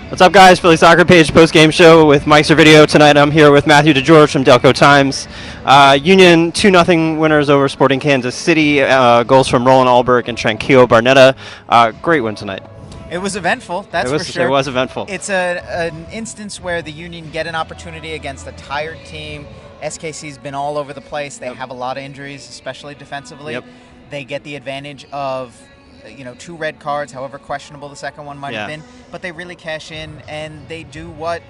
What's up, guys? Philly Soccer Page post-game show with Mike Servideo. Tonight I'm here with Matthew DeGeorge from Delco Times. Union 2-0 winners over Sporting Kansas City. Goals from Rolen Dahlberg and Tranquillo Barnetta. Great win tonight. It was eventful, that's for sure. It was eventful. It's an instance where the Union get an opportunity against a tired team. SKC's been all over the place. They have a lot of injuries, especially defensively. They get the advantage of 2 red cards, however questionable the second one might have been, but they really cash in and they do what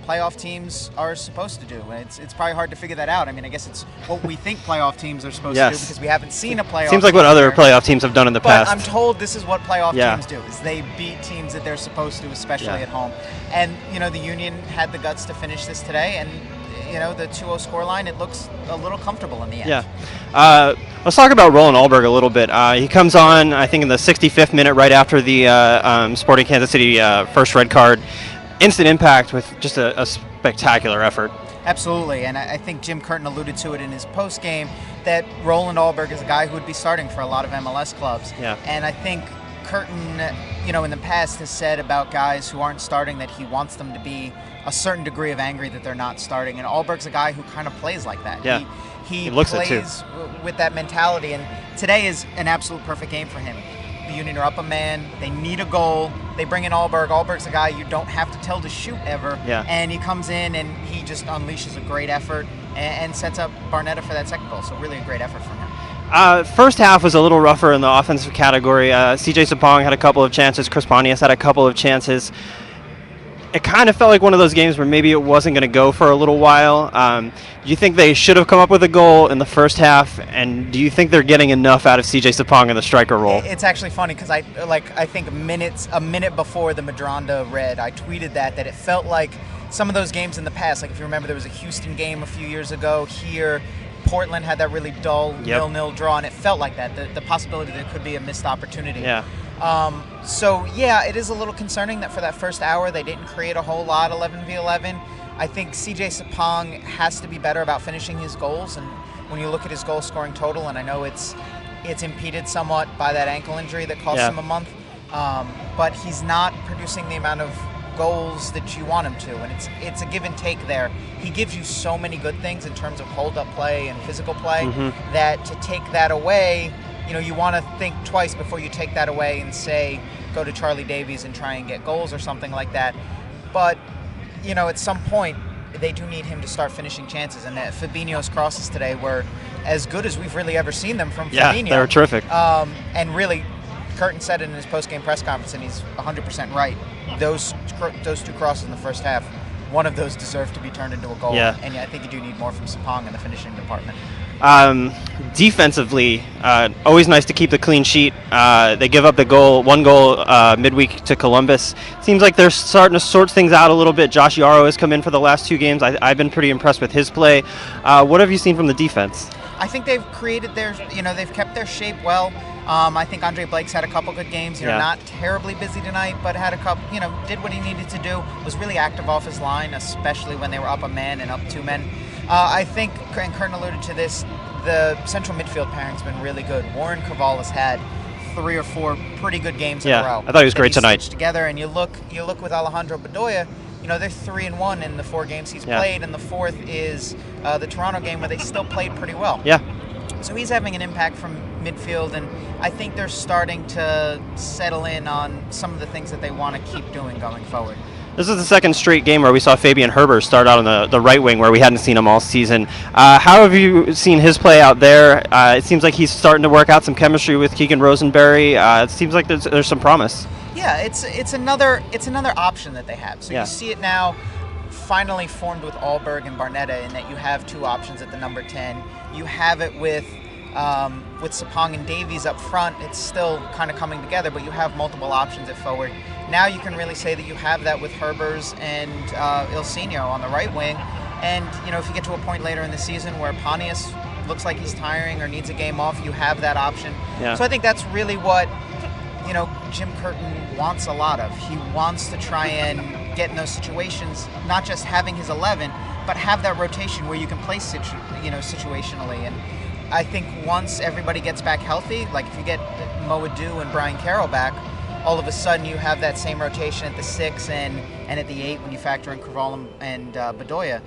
playoff teams are supposed to do. And it's probably hard to figure that out. I mean, I guess it's what we think playoff teams are supposed to do because we haven't seen a playoff. Seems like what other playoff teams have done in the past. But I'm told this is what playoff teams do: is they beat teams that they're supposed to, especially at home. And the Union had the guts to finish this today, and the 2-0 scoreline, it looks a little comfortable in the end. Let's talk about Rolen Dahlberg a little bit. He comes on, I think, in the 65th minute, right after the Sporting Kansas City first red card. Instant impact with just a spectacular effort. Absolutely, and I think Jim Curtin alluded to it in his post-game that Rolen Dahlberg is a guy who would be starting for a lot of MLS clubs. And I think Curtin, in the past has said about guys who aren't starting that he wants them to be a certain degree of angry that they're not starting. And Dahlberg's a guy who kind of plays like that. He plays with that mentality, and today is an absolute perfect game for him. The Union are up a man. They need a goal. They bring in Dahlberg. Dahlberg's a guy you don't have to tell to shoot ever. And he comes in and he just unleashes a great effort and sets up Barnetta for that second goal. So really a great effort from him. First half was a little rougher in the offensive category. CJ Sapong had a couple of chances. Chris Pontius had a couple of chances. It kind of felt like one of those games where maybe it wasn't going to go for a little while. Do you think they should have come up with a goal in the first half? And do you think they're getting enough out of CJ Sapong in the striker role? It's actually funny because I think a minute before the Madronda red, I tweeted that it felt like some of those games in the past. Like if you remember, there was a Houston game a few years ago here. Portland had that really dull 0-0 draw, and it felt like that. The possibility there could be a missed opportunity. It is a little concerning that for that first hour they didn't create a whole lot 11v11. I think CJ Sapong has to be better about finishing his goals, and when you look at his goal scoring total, and I know it's impeded somewhat by that ankle injury that cost him a month, but he's not producing the amount of goals that you want him to, and it's a give and take there. He gives you so many good things in terms of hold-up play and physical play that to take that away, you want to think twice before you take that away and say, go to Charlie Davies and try and get goals or something like that. But, at some point, they do need him to start finishing chances. And Fabinho's crosses today were as good as we've really ever seen them from Fabinho. Yeah, they were terrific. And really, Curtin said it in his post-game press conference, and he's 100% right. Those 2 crosses in the first half, one of those deserved to be turned into a goal. And I think you do need more from Sapong in the finishing department. Defensively, always nice to keep the clean sheet. They give up one goal midweek to Columbus. Seems like they're starting to sort things out a little bit. Josh Yarrow has come in for the last 2 games. I've been pretty impressed with his play. What have you seen from the defense? I think they've created they've kept their shape well. I think Andre Blake's had a couple good games. Not terribly busy tonight, but had a couple. Did what he needed to do. Was really active off his line, especially when they were up a man and up 2 men. I think, and Curtin alluded to this, the central midfield pairing's been really good. Warren Cavales had 3 or 4 pretty good games in a row. I thought he was great tonight. Together, and you look with Alejandro Bedoya. They're 3-1 in the 4 games he's played, and the 4th is the Toronto game where they still played pretty well. So he's having an impact from midfield, and I think they're starting to settle in on some of the things that they want to keep doing going forward. This is the second straight game where we saw Fabian Herbert start out on the right wing where we hadn't seen him all season. How have you seen his play out there? It seems like he's starting to work out some chemistry with Keegan Rosenberry. It seems like there's some promise. Yeah, it's another option that they have. So you see it now finally formed with Dahlberg and Barnetta in that you have 2 options at the number 10. You have it with Sapong and Davies up front. It's still kind of coming together, but you have multiple options at forward. Now you can really say that you have that with Herbers and Ilsinho on the right wing. And, if you get to a point later in the season where Pontius looks like he's tiring or needs a game off, you have that option. So I think that's really what, Jim Curtin wants a lot of. He wants to try and get in those situations, not just having his 11, but have that rotation where you can play situationally. And I think once everybody gets back healthy, like if you get Mo Adu and Brian Carroll back, all of a sudden you have that same rotation at the 6 and at the 8 when you factor in Craval and Bedoya.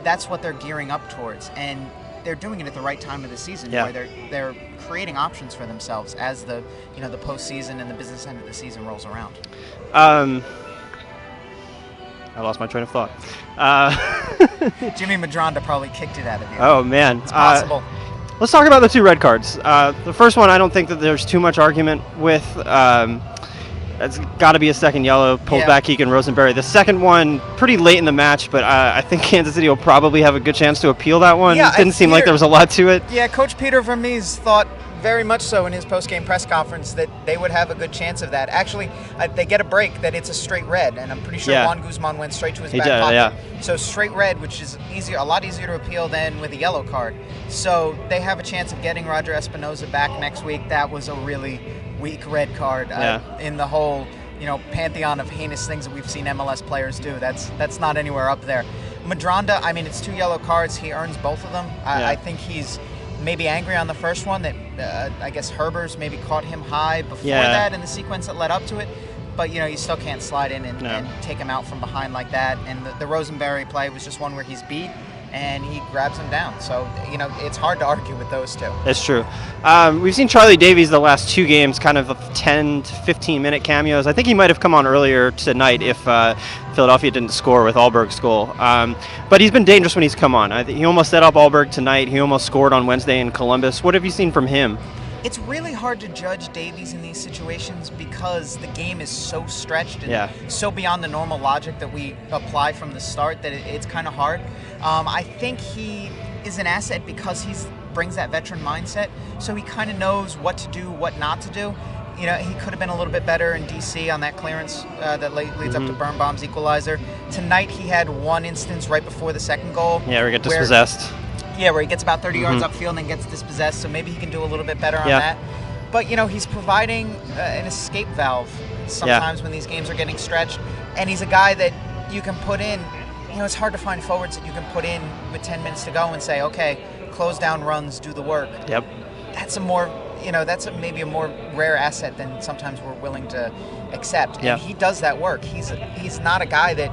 That's what they're gearing up towards, and they're doing it at the right time of the season, where they're creating options for themselves as the the postseason and the business end of the season rolls around. I lost my train of thought. Jimmy Medranda probably kicked it out of you. Oh man, it's possible. Let's talk about the 2 red cards. The first one, I don't think that there's too much argument with. It's got to be a second yellow, pulls back Keegan Rosenberry. The second one, pretty late in the match, but I think Kansas City will probably have a good chance to appeal that one. It didn't seem like there was a lot to it. Yeah, Coach Peter Vermees thought very much so in his post-game press conference that they would have a good chance of that. Actually, they get a break that it's a straight red, and I'm pretty sure Juan Guzman went straight to his back pocket. Yeah. So straight red, which is a lot easier to appeal than with a yellow card. So they have a chance of getting Roger Espinoza back next week. That was a really weak red card in the whole pantheon of heinous things that we've seen MLS players do. That's not anywhere up there. Medranda, I mean, it's 2 yellow cards. He earns both of them. I think he's maybe angry on the first one that I guess Herbers maybe caught him high before that in the sequence that led up to it. But, you still can't slide in and take him out from behind like that. And the Rosenberry play was just one where he's beat and he grabs him down. So, it's hard to argue with those two. That's true. We've seen Charlie Davies the last 2 games, kind of 10 to 15-minute cameos. I think he might have come on earlier tonight if Philadelphia didn't score with Dahlberg's goal. But he's been dangerous when he's come on. He almost set up Dahlberg tonight. He almost scored on Wednesday in Columbus. What have you seen from him? It's really hard to judge Davies in these situations because the game is so stretched and so beyond the normal logic that we apply from the start that it's kind of hard. I think he is an asset because he brings that veteran mindset, so he kind of knows what to do, what not to do. He could have been a little bit better in DC on that clearance that leads up to Birnbaum's equalizer. Tonight he had one instance right before the second goal. Yeah, where he got dispossessed. Where he gets about 30 yards upfield and then gets dispossessed, so maybe he can do a little bit better on that. But, he's providing an escape valve sometimes when these games are getting stretched, and he's a guy that you can put in. It's hard to find forwards that you can put in with 10 minutes to go and say, okay, close down runs, do the work. Yep. That's maybe a more rare asset than sometimes we're willing to accept. And he does that work. He's not a guy that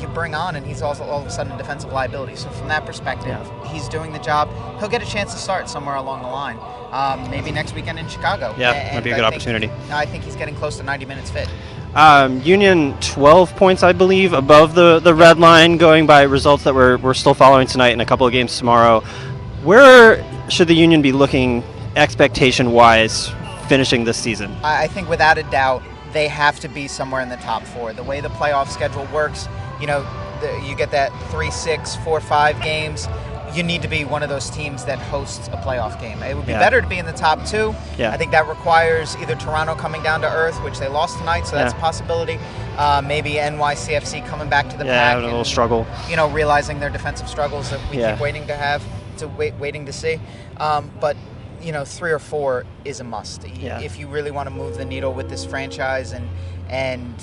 you bring on and he's also all of a sudden a defensive liability. So from that perspective, he's doing the job. He'll get a chance to start somewhere along the line. Maybe next weekend in Chicago. Yeah, might be a good opportunity. I think he's getting close to 90 minutes fit. Union 12 points, I believe, above the red line, going by results that we're still following tonight and a couple of games tomorrow. Where should the Union be looking expectation-wise finishing this season? I think without a doubt they have to be somewhere in the top 4. The way the playoff schedule works, you get that 3, 6, 4, 5 games. You need to be one of those teams that hosts a playoff game. It would be better to be in the top 2. I think that requires either Toronto coming down to earth, which they lost tonight, so that's a possibility. Maybe NYCFC coming back to the pack. A little struggle. Realizing their defensive struggles that we keep waiting to see. But 3 or 4 is a must. If you really want to move the needle with this franchise and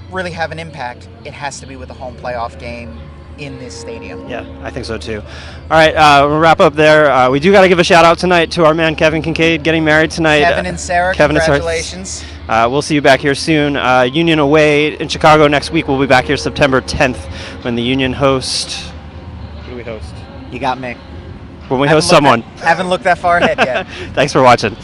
really have an impact, it has to be with a home playoff game in this stadium. Yeah, I think so too. All right, we'll wrap up there. We do got to give a shout out tonight to our man Kevin Kincaid getting married tonight. Kevin and Sarah, congratulations. We'll see you back here soon. Union away in Chicago next week. We'll be back here September 10th when the Union host. Who do we host? You got me. When we host someone. Haven't looked that far ahead yet. Thanks for watching.